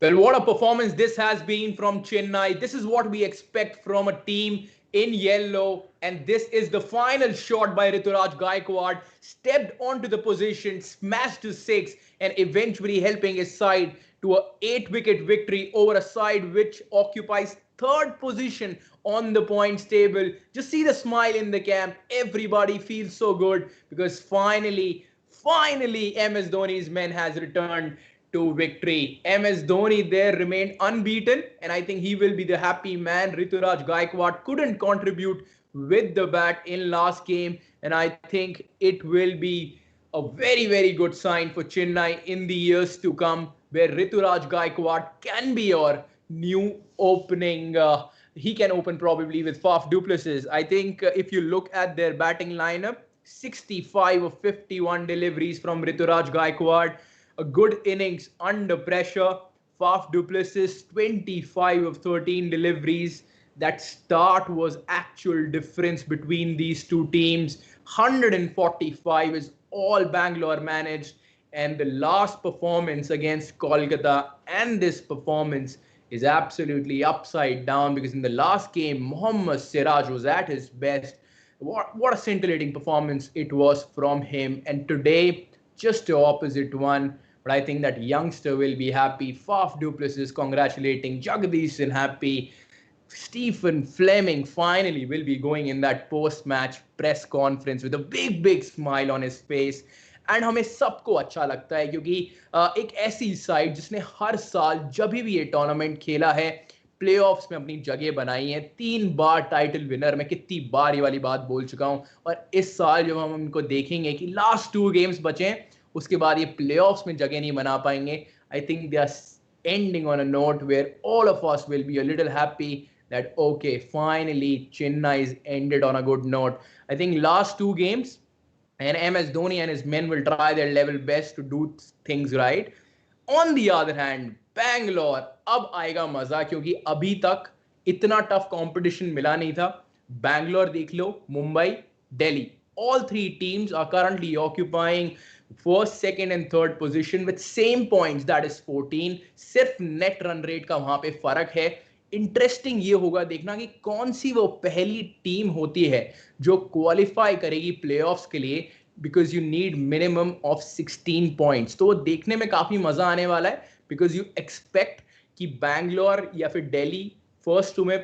Well, what a performance this has been from Chennai. This is what we expect from a team in yellow. And this is the final shot by Ruturaj Gaikwad. Stepped onto the position, smashed to six, and eventually helping his side to a 8-wicket victory over a side which occupies third position on the points table. Just see the smile in the camp. Everybody feels so good because finally, MS Dhoni's men has returned to victory. MS Dhoni there remained unbeaten, and I think he will be the happy man. Ruturaj Gaikwad couldn't contribute with the bat in last game, and I think it will be a very good sign for Chennai in the years to come, where Ruturaj Gaikwad can be your new opening. He can open probably with Faf du Plessis. I think if you look at their batting lineup, 65 of 51 deliveries from Ruturaj Gaikwad, a good innings under pressure. Faf du Plessis, 25 of 13 deliveries. That start was actual difference between these two teams. 145 is all Bangalore managed. And the last performance against Kolkata and this performance is absolutely upside down because in the last game, Mohammad Siraj was at his best. What a scintillating performance it was from him. And today, just the opposite one. But I think that youngster will be happy. Faf du Plessis congratulating Jagdish and happy. Stephen Fleming finally will be going in that post-match press conference with a big smile on his face. And हमें सबको अच्छा लगता है क्योंकि एक ऐसी side जिसने हर साल जब भी ये टूर्नामेंट खेला है प्लेऑफ्स में अपनी जगह बनाई है 3 बार टाइटल विनर। मैं कितनी बार ये वाली बात बोल चुका हूं। और इस साल जब हम इनको देखेंगे कि लास्ट 2 गेम्स बचे हैं उसके बाद ये प्लेऑफ्स में जगह नहीं बना पाएंगे। I think they are ending on a note where all of us will be a little happy that okay, finally Chennai is ended on a good note. I think last 2 games and MS Dhoni and his men will try their level best to do things right. On the other hand, Bangalore, अब आएगा मजा क्योंकि अभी तक इतना tough competition मिला नहीं था। Bangalore देख लो, Mumbai, Delhi, all 3 teams are currently occupying first, second and third position with same points, that is 14. सिर्फ नेट रन रेट का वहां पे फर्क है। इंटरेस्टिंग ये होगा देखना कि कौन सी वो पहली टीम होती है जो क्वालिफाई करेगी प्लेऑफ्स के लिए because you need minimum of 16 points. तो वो देखने में काफी मजा आने वाला है बिकॉज यू एक्सपेक्ट कि बैंगलोर या फिर दिल्ली फर्स्ट 2 में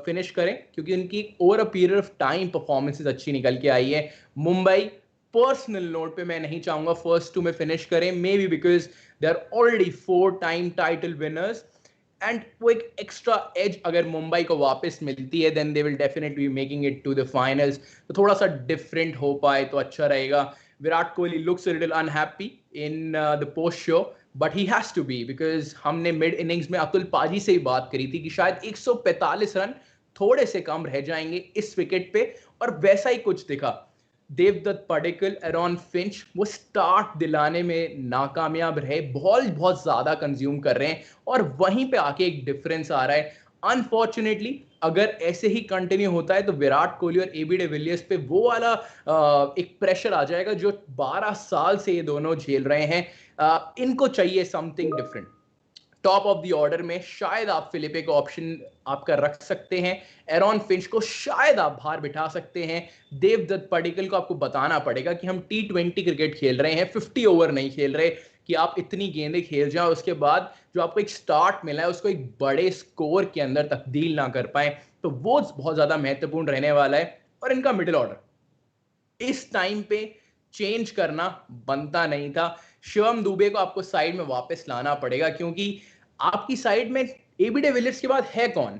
फिनिश करें क्योंकि उनकी over a period of time performances अच्छी निकल के आई है। मुंबई पर्सनल नोट पे मैं नहीं चाहूंगा फर्स्ट 2 में फिनिश करें, maybe because they are already 4 time title winners and वो एक एक्स्ट्रा एज अगर मुंबई को वापस मिलती है then they will definitely be making it to the finals. तो थोड़ा सा डिफरेंट हो पाए तो अच्छा रहेगा। Virat Kohli looks a little unhappy in the post show but he has to be because हमने मिड इनिंग्स में अतुल पाजी से ही बात करी थी कि शायद 145 रन थोड़े से कम रह जाएंगे इस विकेट पे और वैसा ही कुछ दिखा। देवदत्त पडिक्कल, एरॉन फिंच वो स्टार्ट दिलाने में नाकामयाब रहे, बॉल बहुत ज्यादा कंज्यूम कर रहे हैं और वहीं पे आके एक डिफरेंस आ रहा है। अनफॉर्चुनेटली अगर ऐसे ही कंटिन्यू होता है तो विराट कोहली और एबी डिविलियर्स पे वो वाला एक प्रेशर आ जाएगा जो 12 साल से ये दोनों झेल रहे हैं। इनको चाहिए something different. Top of the order में शायद आप फिलिपे को ऑप्शन आपका रख सकते हैं, एरॉन फिंच को शायद आप बाहर बिठा सकते हैं, देवदत्त पडिक्कल को आपको बताना पड़ेगा कि हम T20 क्रिकेट खेल रहे हैं, 50 ओवर नहीं खेल रहे कि आप इतनी गेंदें खेल जाएं उसके बाद जो आपको एक स्टार्ट मिला है उसको एक बड़े स्कोर के अंदर तब्दील ना कर पाए। तो वो बहुत ज्यादा महत्वपूर्ण रहने वाला है। और इनका मिडिल ऑर्डर इस टाइम पे चेंज करना बनता नहीं था। शिवम दुबे को आपको साइड में वापस लाना पड़ेगा क्योंकि आपकी साइड में एबी डिविलियर्स के बाद है कौन?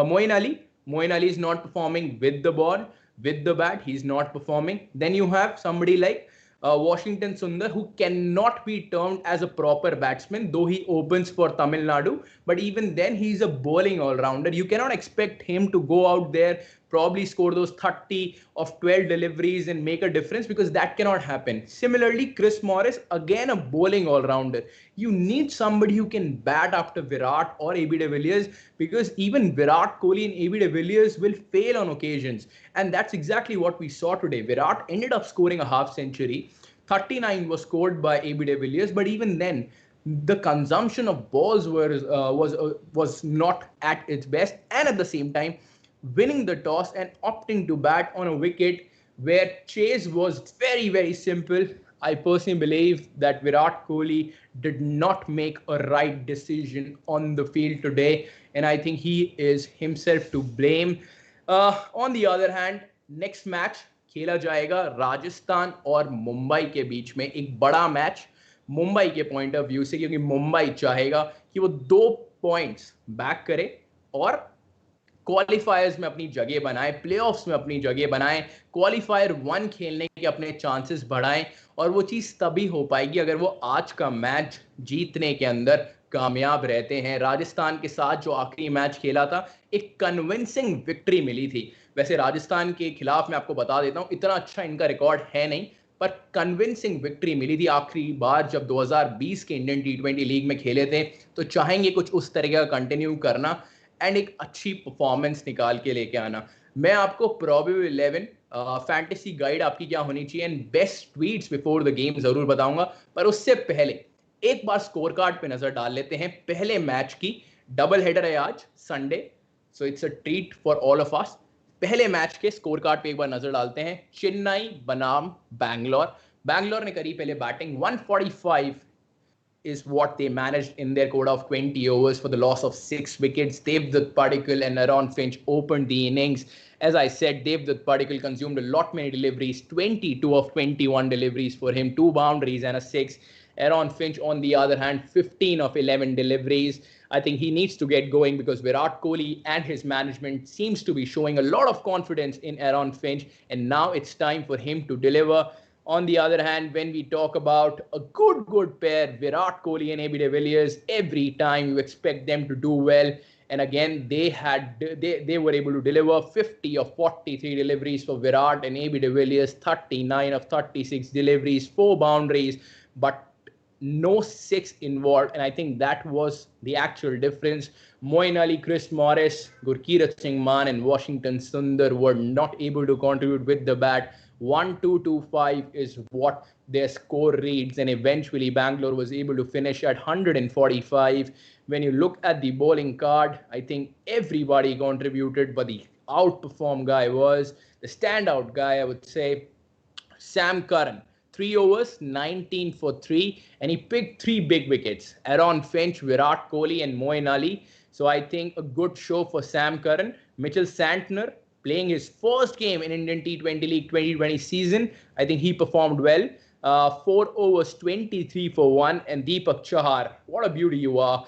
Moeen Ali. Moeen Ali is not performing with the ball, with the bat, he's not performing. Then you have somebody like Washington Sundar, who cannot be termed as a proper batsman, though he opens for Tamil Nadu. But even then, he's a bowling all-rounder. You cannot expect him to go out there, probably score those 30 of 12 deliveries and make a difference because that cannot happen. Similarly, Chris Morris, again a bowling all-rounder. You need somebody who can bat after Virat or AB de Villiers because even Virat Kohli and AB de Villiers will fail on occasions. And that's exactly what we saw today. Virat ended up scoring a half century. 39 was scored by AB de Villiers, but even then, the consumption of balls was not at its best, and at the same time, winning the toss and opting to bat on a wicket where chase was very simple. I personally believe that Virat Kohli did not make a right decision on the field today, and I think he is himself to blame. On the other hand, next match खेला जाएगा राजस्थान और मुंबई के बीच में, एक बड़ा match Mumbai के point of view से, क्योंकि मुंबई चाहेगा कि वो 2 पॉइंट्स बैक करे और क्वालिफायर्स में अपनी जगह बनाए, प्लेऑफ्स में अपनी जगह बनाए, क्वालिफायर 1 खेलने के अपने चांसेस बढ़ाएं, और वो चीज़ तभी हो पाएगी अगर वो आज का मैच जीतने के अंदर कामयाब रहते हैं। राजस्थान के साथ जो आखिरी मैच खेला था, एक कन्विंसिंग विक्ट्री मिली थी। वैसे राजस्थान के खिलाफ मैं आपको बता देता हूँ, इतना अच्छा इनका रिकॉर्ड है नहीं, पर कन्विंसिंग विक्ट्री मिली थी आखिरी बार जब 2020 के इंडियन टी20 लीग में खेले थे। तो चाहेंगे कुछ उस तरीके का कंटिन्यू करना एंड एक अच्छी परफॉर्मेंस निकाल के लेके आना। मैं आपको प्रोबेबल 11 फैंटेसी गाइड आपकी क्या होनी चाहिए and best tweets before the game जरूर बताऊंगा, पर उससे पहले एक बार स्कोर कार्ड पे नजर डाल लेते हैं पहले मैच की। डबल हेडर है आज Sunday, so it's a treat for all of us. पहले मैच के स्कोर कार्ड पे एक बार नजर डालते हैं। चेन्नई बनाम बैंगलोर। बैंगलोर ने करी पहले batting, 145 is what they managed in their quota of 20 overs for the loss of 6 wickets. Devdutt Padikkal and Aaron Finch opened the innings. As I said, Devdutt Padikkal consumed a lot many deliveries, 22 of 21 deliveries for him, 2 boundaries and a 6. Aaron Finch, on the other hand, 15 of 11 deliveries. I think he needs to get going because Virat Kohli and his management seems to be showing a lot of confidence in Aaron Finch, and now it's time for him to deliver. On the other hand, when we talk about a good pair, Virat Kohli and AB de Villiers, every time you expect them to do well. And again, they were able to deliver 50 of 43 deliveries for Virat, and AB de Villiers 39 of 36 deliveries, 4 boundaries, but no 6 involved. And I think that was the actual difference. Moeen Ali, Chris Morris, Gurkeerat Singh Mann, and Washington Sundar were not able to contribute with the bat. 1-2-2-5 is what their score reads, and eventually Bangalore was able to finish at 145. When you look at the bowling card, I think everybody contributed, but the outperform guy was the standout guy, I would say, Sam Curran. 3 overs, 19 for 3, and he picked 3 big wickets. Aaron Finch, Virat Kohli, and Moeen Ali. So I think a good show for Sam Curran. Mitchell Santner, playing his first game in Indian T20 League 2020 season. I think he performed well. 4 overs, 23 for 1. And Deepak Chahar, what a beauty you are.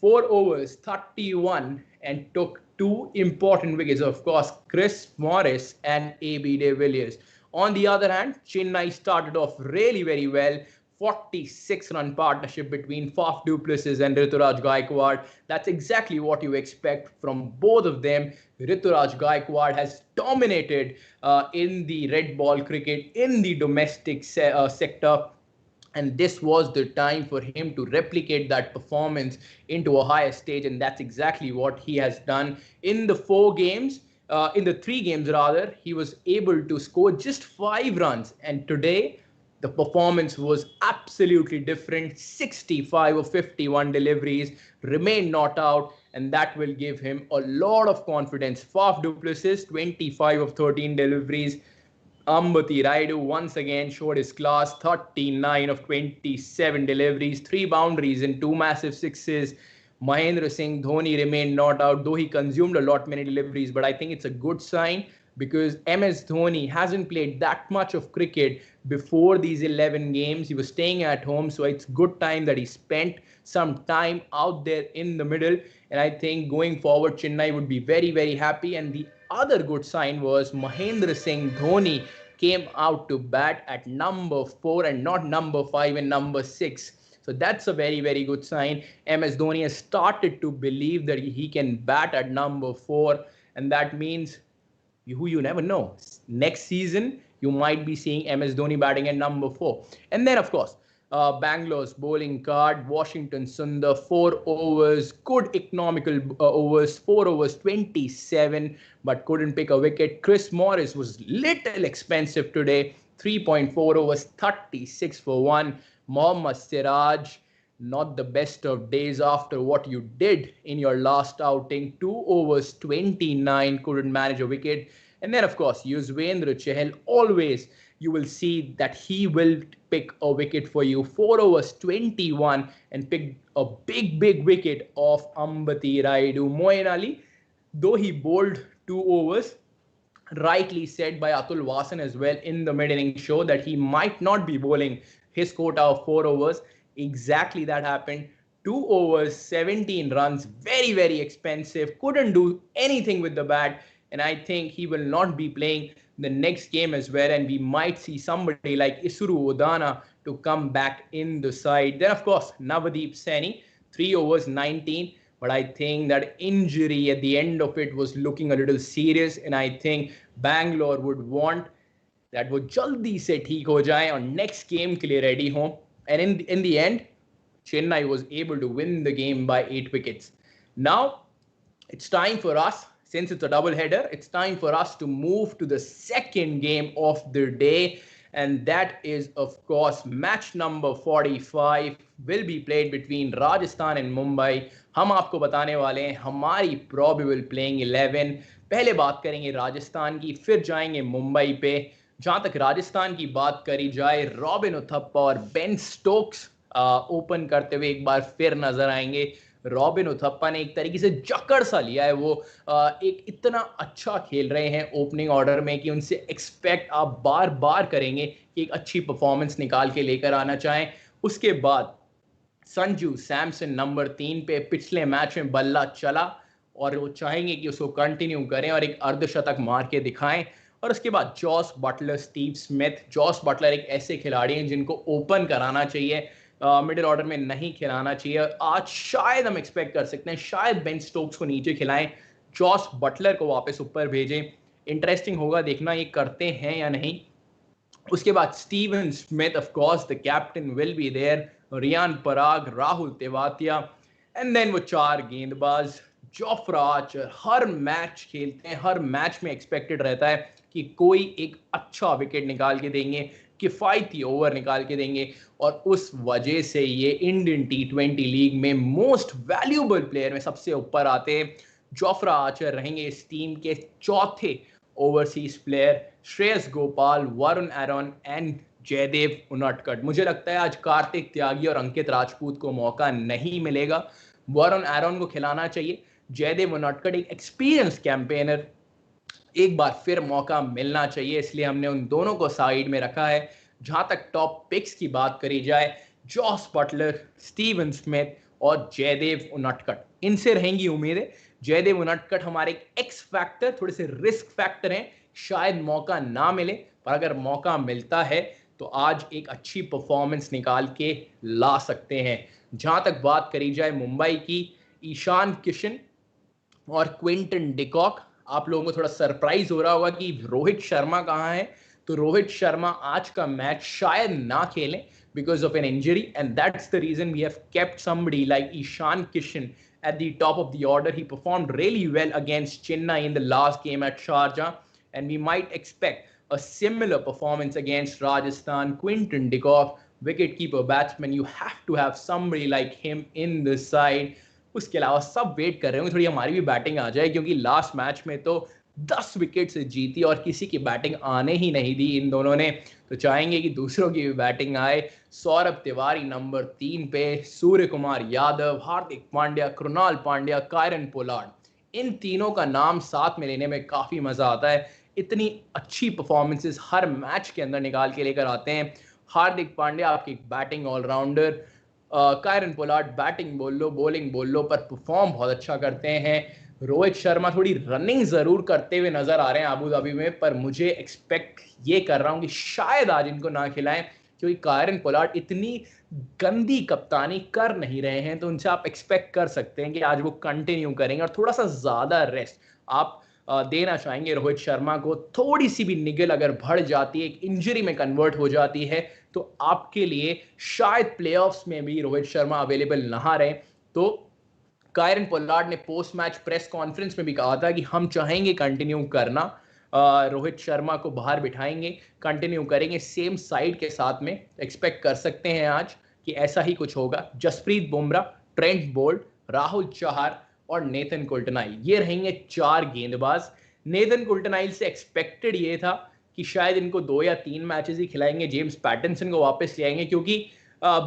4 overs, 31, and took 2 important wickets. Of course, Chris Morris and AB de Villiers. On the other hand, Chennai started off really very well. 46-run partnership between Faf du Plessis and Ruturaj Gaikwad. That's exactly what you expect from both of them. Ruturaj Gaikwad has dominated in the red ball cricket in the domestic sector. And this was the time for him to replicate that performance into a higher stage. And that's exactly what he has done in the 4 games. In the 3 games rather, he was able to score just 5 runs. And today, the performance was absolutely different. 65 of 51 deliveries, remained not out, and that will give him a lot of confidence. Faf du Plessis, 25 of 13 deliveries. Ambati Rayudu once again showed his class, 39 of 27 deliveries, 3 boundaries and 2 massive sixes. Mahendra Singh Dhoni remained not out, though he consumed a lot many deliveries, but I think it's a good sign because MS Dhoni hasn't played that much of cricket before these 11 games. He was staying at home, so it's good time that he spent some time out there in the middle. And I think going forward, Chennai would be very happy. And the other good sign was Mahendra Singh Dhoni came out to bat at number 4 and not number 5 and number 6. So that's a very good sign. MS Dhoni has started to believe that he can bat at number 4, and that means you never know. Next season, you might be seeing MS Dhoni batting at number 4. And then, of course, Bangalore's bowling card, Washington Sundar, 4 overs, good economical overs, 4 overs, 27, but couldn't pick a wicket. Chris Morris was little expensive today, 3.4 overs, 36 for 1. Mohammad Siraj, not the best of days after what you did in your last outing. 2 overs, 29, couldn't manage a wicket. And then, of course, Yuzvendra Chahal, always you will see that he will pick a wicket for you. 4 overs, 21, and picked a big wicket of Ambati Rayudu. Moeen Ali, though he bowled 2 overs, rightly said by Atul Vasan as well in the mid-inning show that he might not be bowling his quota of 4 overs. Exactly that happened. 2 overs, 17 runs, very expensive. Couldn't do anything with the bat. And I think he will not be playing the next game as well. And we might see somebody like Isuru Udana to come back in the side. Then, of course, Navdeep Saini, 3 overs, 19. But I think that injury at the end of it was looking a little serious. And I think Bangalore would want that वो जल्दी से ठीक हो जाए और next game के लिए ready हों. And in the end, Chennai was able to win the game by 8 wickets. Now, it's time for us, since it's a double header, it's time for us to move to the second game of the day. And that is, of course, match number 45 will be played between Rajasthan and Mumbai. हम आपको बताने वाले हैं हमारी probable playing 11. पहले बात करेंगे राजस्थान की, फिर जाएंगे मुंबई पे. जहां तक राजस्थान की बात करी जाए, रॉबिन उथप्पा और बेन स्टोक्स ओपन करते हुए एक बार फिर नजर आएंगे. रॉबिन उथप्पा ने एक तरीके से जकड़ सा लिया है. वो एक इतना अच्छा खेल रहे हैं ओपनिंग ऑर्डर में कि उनसे एक्सपेक्ट आप बार बार करेंगे कि एक अच्छी परफॉर्मेंस निकाल के लेकर आना चाहें. उसके बाद संजू सैमसन नंबर 3 पे पिछले मैच में बल्ला चला और वो चाहेंगे कि उसको कंटिन्यू करें और एक अर्धशतक मार के दिखाएं. और उसके बाद Jos Buttler, Steve Smith. Jos Buttler एक ऐसे खिलाड़ी हैं जिनको ओपन कराना चाहिए, मिडिल ऑर्डर में नहीं खिलाना चाहिए. आज शायद हम एक्सपेक्ट कर सकते हैं शायद बेन स्टोक्स को नीचे खिलाएं, जॉस बटलर को वापस ऊपर भेजें. इंटरेस्टिंग होगा देखना ये करते हैं या नहीं. उसके बाद Steven Smith, of course the captain will be there. Riyan Parag, Rahul Tewatia, and then वो 4 गेंदबाज. जोफ्रा आर्चर हर मैच खेलते हैं, हर मैच में एक्सपेक्टेड रहता है कि कोई एक अच्छा विकेट निकाल के देंगे, किफायती ओवर निकाल के देंगे. और उस वजह से ये इंडियन T20 लीग में मोस्ट वैल्यूएबल प्लेयर में सबसे ऊपर आते हैं. जोफ्रा आर्चर रहेंगे इस टीम के चौथे overseas player. Shreyas Gopal, Varun Aaron and Jaydev Unadkat. मुझे लगता है आज कार्तिक त्यागी और अंकित राजपूत को मौका नहीं मिलेगा. वरुण एरन को खिलाना चाहिए. जयदेव उनटकट एक एक्सपीरियंस कैंपेनर, एक बार फिर मौका मिलना चाहिए, इसलिए हमने उन दोनों को साइड में रखा है. जहां तक टॉप पिक्स की बात करी जाए, जॉस बटलर, स्टीवन स्मिथ और जयदेव उनटकट, इनसे रहेंगी उम्मीदें. जयदेव उनटकट हमारे एक एक्स फैक्टर, थोड़े से रिस्क फैक्टर हैं. शायद मौका ना मिले, पर अगर मौका मिलता है तो आज एक अच्छी परफॉर्मेंस निकाल के ला सकते हैं. जहां तक बात करी जाए मुंबई की, ईशान किशन और क्विंटन डिकॉक. आप लोगों को थोड़ा सरप्राइज हो रहा होगा कि रोहित शर्मा कहाँ है. तो रोहित शर्मा आज का मैच शायद ना खेलें because of an injury, and that's the reason we have kept somebody like Ishan Kishan at the top of the order. He performed really well against Chennai in the last game at Sharjah, and we might expect a similar performance against Rajasthan. Quinton de Kock, wicket-keeper batsman, you have to have somebody like him in the side. उसके अलावा सब wait कर रहे होंगे थोड़ी हमारी भी batting आ जाए, क्योंकि लास्ट मैच में तो 10 विकेट से जीती और किसी की बैटिंग आने ही नहीं दी इन दोनों ने. तो चाहेंगे कि दूसरों की भी बैटिंग आए. सौरभ तिवारी नंबर 3 पे, सूर्य कुमार यादव, हार्दिक पांड्या, कृणाल पांड्या, कायरन पोलार्ड. इन तीनों का नाम साथ में लेने में काफ़ी मज़ा आता है. इतनी अच्छी परफॉर्मेंसेस हर मैच के अंदर निकाल के लेकर आते हैं. हार्दिक पांड्या आपकी batting allrounder, Kieron Pollard batting बोल लो, बॉलिंग बोल लो, पर परफॉर्म बहुत अच्छा करते हैं. रोहित शर्मा थोड़ी रनिंग जरूर करते हुए नजर आ रहे हैं आबू धाबी में, पर मुझे एक्सपेक्ट ये कर रहा हूं कि शायद आज इनको ना खिलाएं, क्योंकि कायरन पोलार्ड इतनी गंदी कप्तानी कर नहीं रहे हैं. तो उनसे आप एक्सपेक्ट कर सकते हैं कि आज वो कंटिन्यू करेंगे और थोड़ा सा ज्यादा रेस्ट आप देना चाहेंगे रोहित शर्मा को. थोड़ी सी भी निगल अगर बढ़ जाती है, एक इंजरी में कन्वर्ट हो जाती है, तो आपके लिए शायद प्लेऑफ्स में भी रोहित शर्मा अवेलेबल ना रहे. तो कायरन पोलार्ड ने पोस्ट मैच प्रेस कॉन्फ्रेंस में भी कहा था कि हम चाहेंगे कंटिन्यू करना, रोहित शर्मा को बाहर बिठाएंगे, कंटिन्यू करेंगे सेम साइड के साथ में. एक्सपेक्ट कर सकते हैं आज कि ऐसा ही कुछ होगा। जसप्रीत बुमराह, ट्रेंट बोल्ट, राहुल चहर और नेथन कुल्टरनाइल, ये रहेंगे 4 गेंदबाज। नेथन कुल्टरनाइल से एक्सपेक्टेड ये था कि शायद इनको 2 या 3 मैचेस ही खिलाएंगे, जेम्स पैटनसन को वापस ले आएंगे, क्योंकि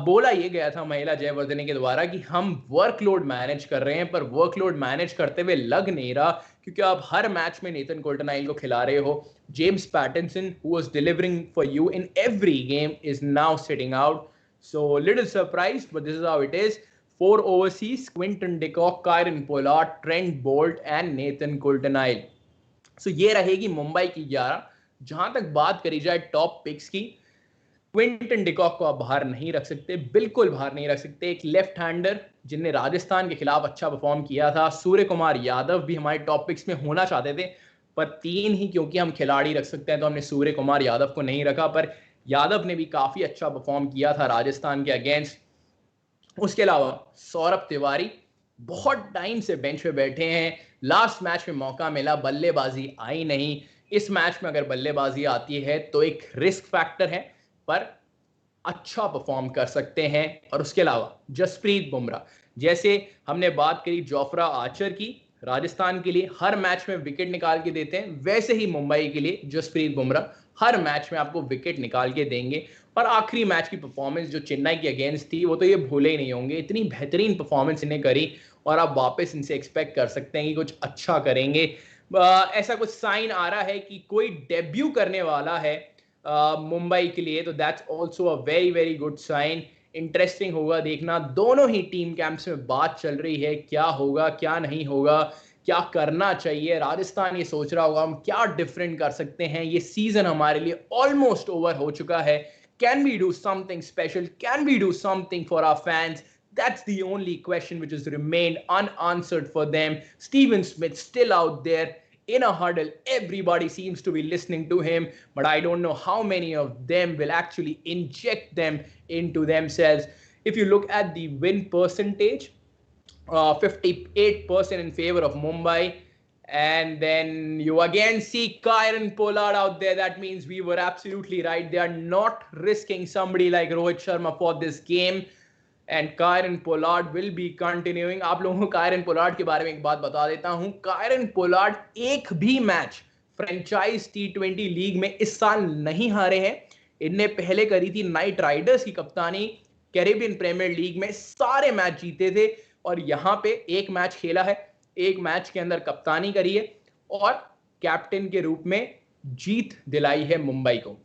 बोला ये गया था महिला जयवर्धने के द्वारा कि हम वर्कलोड मैनेज कर रहे हैं, पर वर्कलोड मैनेज करते हुए लग नहीं रहा, क्योंकि आप हर मैच में नेथन कुल्टरनाइल को खिला रहे हो। James Pattinson, who was delivering for you in every game, is now sitting out. So little surprise, but this is how it is. 4 overseas: Quinton de Kock, Kieron Pollard, Trent Bolt and Nathan Coulter-Nile. So ये रहेगी मुंबई की 11। जहां तक बात करी जाए top picks की, Quinton de Kock को आप बाहर नहीं रख सकते, बिल्कुल बाहर नहीं रख सकते। एक लेफ्ट हैंडर जिनने राजस्थान के खिलाफ अच्छा परफॉर्म किया था, सूर्य कुमार यादव भी हमारे टॉप पिक्स में होना चाहते थे, पर 3 ही क्योंकि हम खिलाड़ी रख सकते हैं तो हमने सूर्य कुमार यादव को नहीं रखा, पर यादव ने भी काफी अच्छा परफॉर्म किया था राजस्थान के अगेंस्ट। उसके अलावा सौरभ तिवारी बहुत टाइम से बेंच पे बैठे हैं, लास्ट मैच में मौका मिला, बल्लेबाजी आई नहीं। इस मैच में अगर बल्लेबाजी आती है तो एक रिस्क फैक्टर है, पर अच्छा परफॉर्म कर सकते हैं। और उसके अलावा जसप्रीत बुमराह, जैसे हमने बात करी जोफ्रा आर्चर की, राजस्थान के लिए हर मैच में विकेट निकाल के देते हैं, वैसे ही मुंबई के लिए जसप्रीत बुमराह हर मैच में आपको विकेट निकाल के देंगे। और आखिरी मैच की परफॉर्मेंस जो चेन्नई के अगेंस्ट थी, वो तो ये भूले ही नहीं होंगे, इतनी बेहतरीन परफॉर्मेंस इन्हें करी, और आप वापस इनसे एक्सपेक्ट कर सकते हैं कि कुछ अच्छा करेंगे। ऐसा कुछ साइन आ रहा है कि कोई डेब्यू करने वाला है मुंबई के लिए, तो that's also a very very good sign. Interesting होगा देखना, दोनों ही टीम कैंप्स में बात चल रही है क्या होगा क्या नहीं होगा, क्या करना चाहिए। राजस्थान ये सोच रहा होगा हम क्या डिफरेंट कर सकते हैं, ये सीजन हमारे लिए ऑलमोस्ट ओवर हो चुका है, can we do something special, can we do something for our fans. That's the only question which has remained unanswered for them. Steven Smith still out there in a huddle. Everybody seems to be listening to him, but I don't know how many of them will actually inject them into themselves. If you look at the win percentage, 58% in favor of Mumbai. And then you again see Kieron Pollard out there. That means we were absolutely right. They are not risking somebody like Rohit Sharma for this game. And Kieron Pollard will be continuing. आप लोगों को Kieron Pollard के बारे में एक बात बता देता हूं, कायरन पोलार्ड एक भी मैच फ्रेंचाइज T20 लीग में इस साल नहीं हारे हैं। इनने पहले करी थी नाइट राइडर्स की कप्तानी, कैरेबियन प्रीमियर लीग में सारे मैच जीते थे, और यहां पे एक मैच खेला है, एक मैच के अंदर कप्तानी करी है, और कैप्टन के रूप में जीत दिलाई है मुंबई को।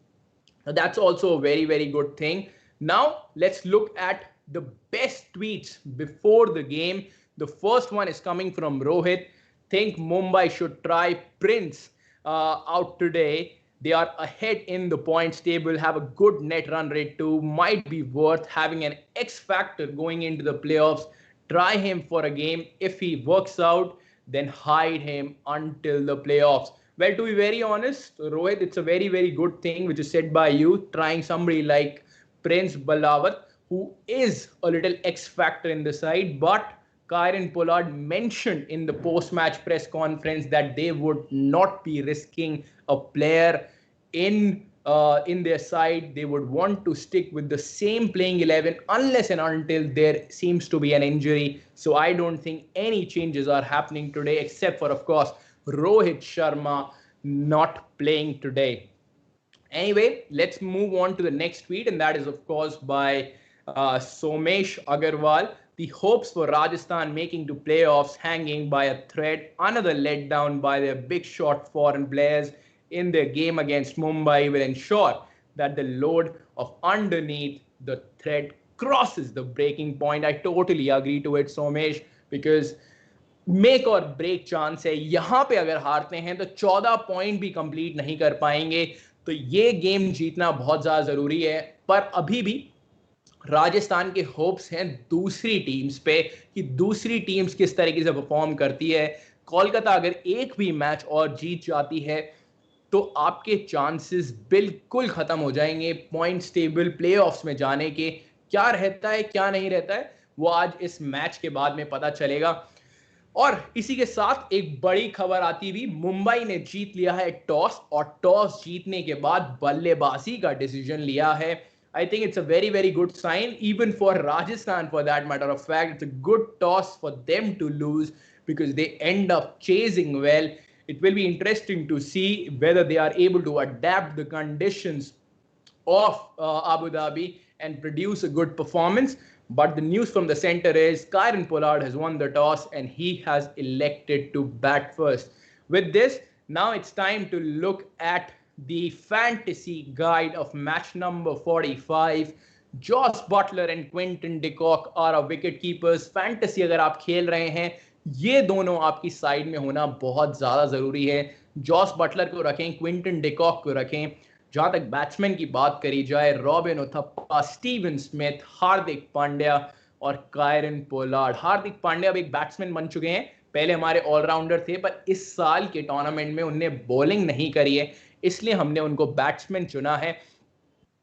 That's also very very good thing. Now let's look at the best tweets before the game. The first one is coming from Rohit. Think Mumbai should try Prince out today. They are ahead in the points table, have a good net run rate too, might be worth having an X factor going into the playoffs. Try him for a game. If he works out, then hide him until the playoffs. Well, to be very honest, Rohit, it's a very, very good thing which is said by you, trying somebody like Prince Balawat, who is a little X factor in the side, but Kieron Pollard mentioned in the post-match press conference that they would not be risking a player in their side. They would want to stick with the same playing 11 unless and until there seems to be an injury. So I don't think any changes are happening today, except for, of course, Rohit Sharma not playing today. Anyway, let's move on to the next tweet, and that is, of course, by Somesh Agarwal. The hopes for Rajasthan making to playoffs hanging by a thread. Another letdown by their big shot foreign players in their game against Mumbai will ensure that the load of underneath the thread crosses the breaking point. I totally agree to it, Somesh, because make और break chance है। यहां पे अगर हारते हैं तो 14 point भी complete नहीं कर पाएंगे, तो ये गेम जीतना बहुत ज्यादा जरूरी है। पर अभी भी राजस्थान के होप्स हैं दूसरी टीम्स पे कि दूसरी टीम्स किस तरीके से परफॉर्म करती है। कोलकाता अगर एक भी मैच और जीत जाती है तो आपके चांसेस बिल्कुल खत्म हो जाएंगे पॉइंट्स टेबल प्लेऑफ्स में जाने के। क्या रहता है क्या नहीं रहता है वो आज इस मैच के बाद में पता चलेगा। और इसी के साथ एक बड़ी खबर आती हुई, मुंबई ने जीत लिया है टॉस, और टॉस जीतने के बाद बल्लेबाजी का डिसीजन लिया है। I think it's a very, very good sign, even for Rajasthan, for that matter of fact. It's a good toss for them to lose because they end up chasing well. It will be interesting to see whether they are able to adapt the conditions of Abu Dhabi and produce a good performance. But the news from the center is Kieron Pollard has won the toss and he has elected to bat first. With this, now it's time to look at the fantasy guide of match number 45. Josh Butler and Quinton de Kock are our wicket keepers. Fantasy अगर आप खेल रहे हैं, ये दोनों आपकी side में होना बहुत ज़्यादा ज़रूरी है. जॉस बटलर को रखें, क्विंटन डिकॉक को रखें. जहां तक बैट्समैन की बात करी जाए, robin Uthappa, Steven Smith, Hardik Pandya और कायरन पोलार्ड. हार्दिक पांड्या अब एक बैट्समैन बन चुके हैं. पहले हमारे ऑलराउंडर थे, पर इस साल के टूर्नामेंट में उनने बॉलिंग नहीं करी है, इसलिए हमने उनको बैट्समैन चुना है.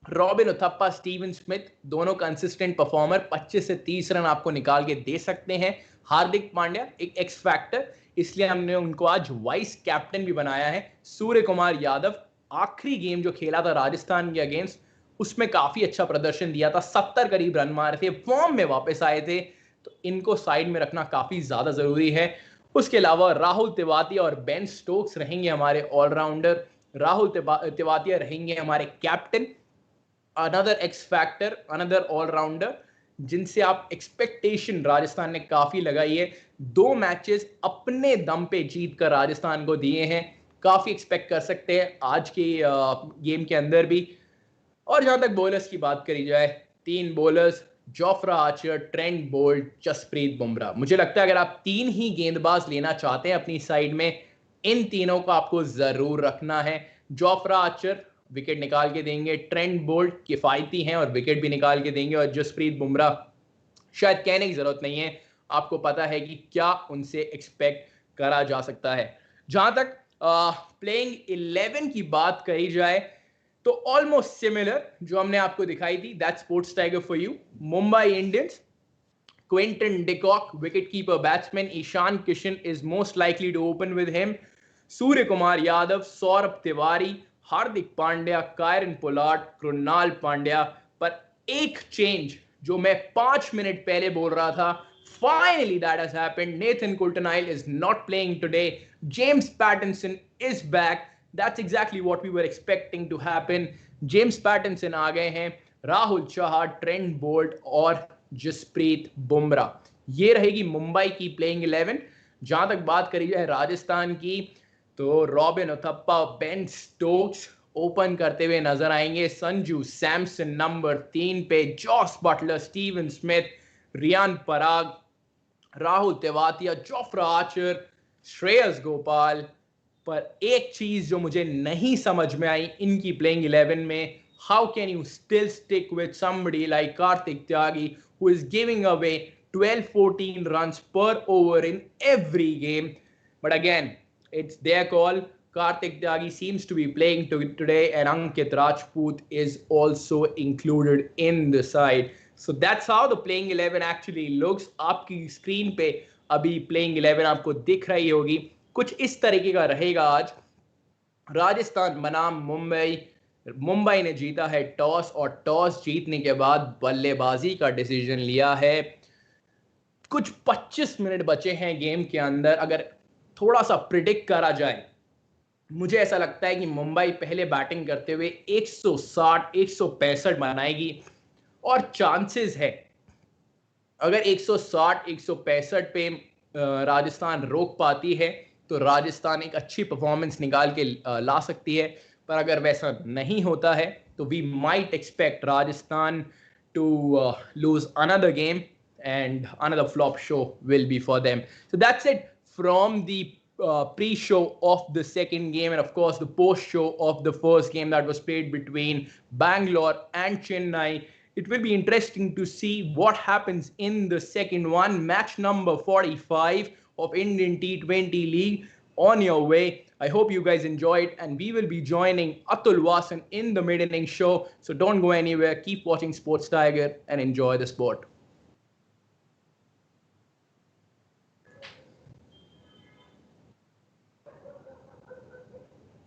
रॉबिन उथप्पा, स्टीवन स्मिथ दोनों कंसिस्टेंट परफॉर्मर, 25 से 30 रन आपको निकाल के दे सकते हैं. हार्दिक पांड्या एक एक्स फैक्टर, इसलिए हमने उनको आज वाइस कैप्टन भी बनाया है. सूर्य कुमार यादव आखिरी गेम जो खेला था राजस्थान के अगेंस्ट, उसमें काफी अच्छा प्रदर्शन दिया था, 70 करीब रन मारे थे, फॉर्म में वापस आए थे, तो इनको साइड में रखना काफी ज्यादा जरूरी है. उसके अलावा राहुल तेवातिया और बेन स्टोक्स रहेंगे हमारे ऑलराउंडर. राहुल तेवातिया रहेंगे हमारे captain, another X factor, another allrounder, जिनसे आप एक्सपेक्टेशन राजस्थान ने काफी लगाई है. 2 मैचेस अपने दम पे जीत कर राजस्थान को दिए हैं, काफी एक्सपेक्ट कर सकते हैं आज के गेम के अंदर भी. और जहां तक बॉलर्स की बात करी जाए, 3 bowlers, Jofra Archer, Trent Boult, Jasprit Bumrah. मुझे लगता है अगर आप 3 ही गेंदबाज लेना चाहते हैं अपनी साइड में, इन तीनों को आपको जरूर रखना है. जोफ्रा आर्चर विकेट निकाल के देंगे, ट्रेंट बोल्ट किफायती हैं और विकेट भी निकाल के देंगे, और जसप्रीत बुमराह शायद कहने की जरूरत नहीं है, आपको पता है कि क्या उनसे एक्सपेक्ट करा जा सकता है. जहां तक प्लेइंग 11 की बात करी जाए, तो ऑलमोस्ट सिमिलर जो हमने आपको दिखाई थी, that sports tiger for you. Mumbai Indians, Quinton de Kock wicket keeper batsman, Ishan Kishan is most likely to open with him. Surya Kumar Yadav, Saurabh Tiwary, Hardik Pandya, Kieron Pollard, Krunal Pandya. पर एक चेंज जो मैं 5 मिनट पहले बोल रहा था, finally that has happened. Nathan Coulter-Nile is not playing today. James Pattinson is back. That's exactly what we were expecting to happen. James Pattinson आ गए हैं. राहुल चहर, ट्रेंट बोल्ट और जसप्रीत बुमराह. ये रहेगी मुंबई की प्लेइंग 11. जहां तक बात करी जाए राजस्थान की, तो Robin Uthappa, Ben Stokes open करते हुए नजर आएंगे. संजू सैमसन नंबर 3 पे, Jos Buttler, Steven Smith, Riyan Parag, Rahul Tewatia, Jofra Archer, Shreyas Gopal. पर एक चीज जो मुझे नहीं समझ में आई इनकी प्लेइंग 11 में, how can you still stick with somebody like Kartik Tyagi, who is giving away 12-14 runs per over in every game. But again, it's their call. Kartik Tyagi seems to be playing today, and Ankit Rajput is also included in the side. So that's how the playing 11 actually looks. आपकी screen पे अभी playing 11 आपको दिख रही होगी. कुछ इस तरीके का रहेगा आज. राजस्थान बनाम मुंबई. मुंबई ने जीता है टॉस, और टॉस जीतने के बाद बल्लेबाजी का डिसीजन लिया है. कुछ 25 मिनट बचे हैं गेम के अंदर. अगर थोड़ा सा प्रिडिक्ट करा जाए, मुझे ऐसा लगता है कि मुंबई पहले बैटिंग करते हुए 160-165 बनाएगी, और चांसेस है अगर 160-165 पे राजस्थान रोक पाती है तो राजस्थान एक अच्छी परफॉर्मेंस निकाल के ला सकती है. पर अगर वैसा नहीं होता है तो we might expect Rajasthan to lose another game, and another flop show will be for them. So that's it from the pre-show of the second game, and of course the post-show of the first game that was played between Bangalore and Chennai. It will be interesting to see what happens in the second one. Match number 45 of Indian T20 League on your way. I hope you guys enjoyed, and we will be joining Atul Vasan in the mid-inning show. So don't go anywhere. Keep watching Sports Tiger and enjoy the sport.